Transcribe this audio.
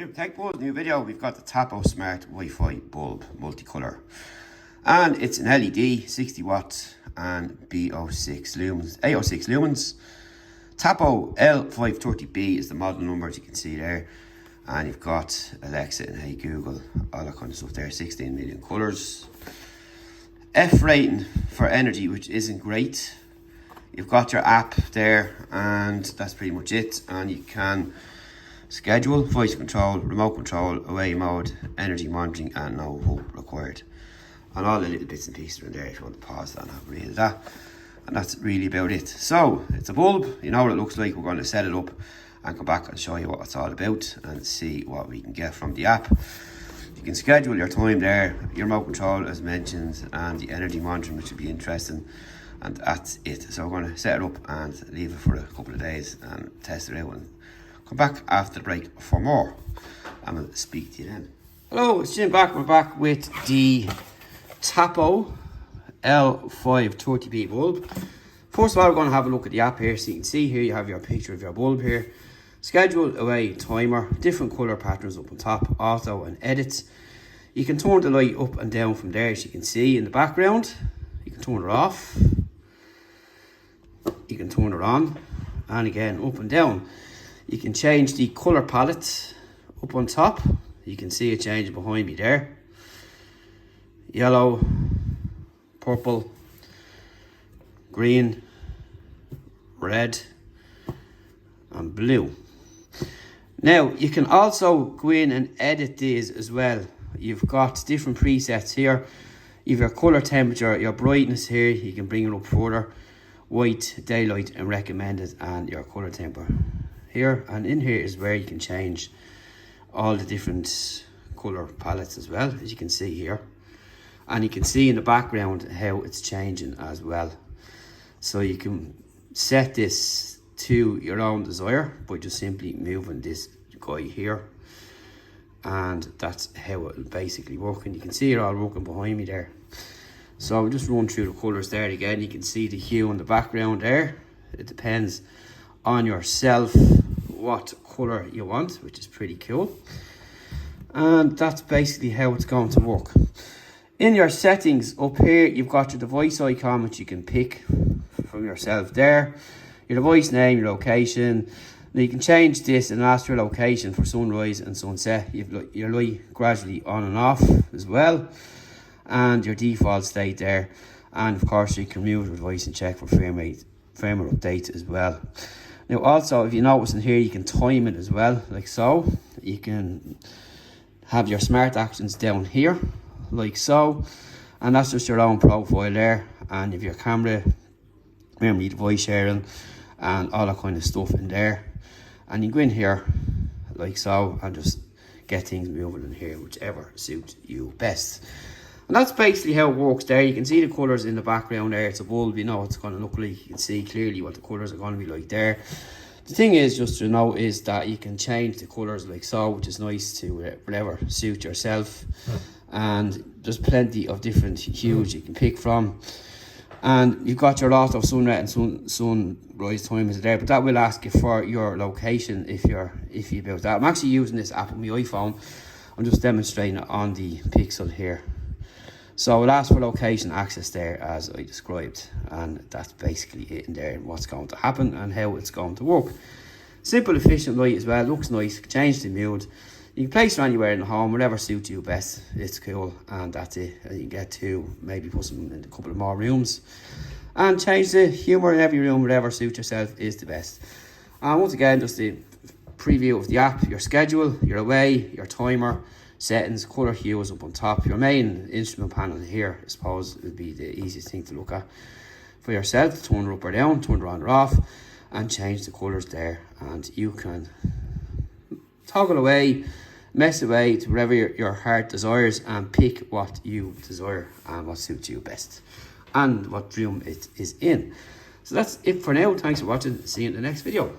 Tapo's new video, we've got the Tapo Smart Wi-Fi bulb, multicolor. And it's an LED, 60 watts and B06 lumens, A06 lumens. Tapo L530B is the model number, as you can see there. And you've got Alexa and Hey Google, all that kind of stuff there, 16 million colours. F rating for energy, which isn't great. You've got your app there, and that's pretty much it. And you can schedule, voice control, remote control, away mode, energy monitoring, and no hook required. And all the little bits and pieces are in there if you want to pause that and have a read of that. And that's really about it. So, it's a bulb, you know what it looks like. We're going to set it up and come back and show you what it's all about and see what we can get from the app. You can schedule your time there, your remote control as mentioned, and the energy monitoring, which would be interesting. And that's it. So we're going to set it up and leave it for a couple of days and test it out and come back after the break for more. And we'll speak to you then. Hello, it's Jim back. We're back with the Tapo L530B bulb. First of all, we're going to have a look at the app here. So you can see here you have your picture of your bulb here. Schedule, away, timer, different colour patterns up on top, auto and edit. You can turn the light up and down from there, as you can see in the background. You can turn it off. You can turn it on. And again, up and down. You can change the colour palette up on top. You can see it changing behind me there. Yellow, purple, green, red, and blue. Now, you can also go in and edit these as well. You've got different presets here. You have your colour temperature, your brightness here. You can bring it up further. White, daylight, and recommended, and your colour temper here. And in here is where you can change all the different colour palettes as well, as you can see here. And you can see in the background how it's changing as well. So you can set this to your own desire by just simply moving this guy here, and that's how it will basically work. And you can see it all working behind me there. So I'll just run through the colours there again. You can see the hue in the background there. It depends on yourself what colour you want, which is pretty cool. And that's basically how it's going to work. In your settings up here, you've got your device icon, which you can pick from yourself there. Your device name, your location. Now you can change this and ask your location for sunrise and sunset. You've your light gradually on and off as well. And your default state there. And of course you can remove your device and check for firmware updates as well. Now also, if you notice in here, you can time it as well, like so. You can have your smart actions down here, like so. And that's just your own profile there. And if your camera, remember your device sharing, and all that kind of stuff in there. And you go in here like so and just get things moving in here, whichever suits you best. And that's basically how it works there. You can see the colours in the background there. It's a bulb, you know it's going to look like. You can see clearly what the colours are going to be like there. The thing is, just to know, is that you can change the colours like so, which is nice to whatever suit yourself. And there's plenty of different hues you can pick from. And you've got your auto sunset and sunrise time is there, but that will ask you for your location if you're about that. I'm actually using this app on my iPhone. I'm just demonstrating it on the Pixel here. So it'll ask for location access there, as I described, and that's basically it in there and what's going to happen and how it's going to work. Simple, efficient light as well. Looks nice. Change the mood. You can place it anywhere in the home, whatever suits you best. It's cool, and that's it. And you can get to maybe put some in a couple of more rooms and change the humour in every room, whatever suits yourself is the best. And once again, just the preview of the app, your schedule, your away, your timer, settings, colour hues up on top. Your main instrument panel here, I suppose, would be the easiest thing to look at for yourself. Turn it up or down, turn it on or off, and change the colours there. And you can toggle away, mess away to wherever your heart desires, and pick what you desire and what suits you best and what room it is in. So that's it for now. Thanks for watching. See you in the next video.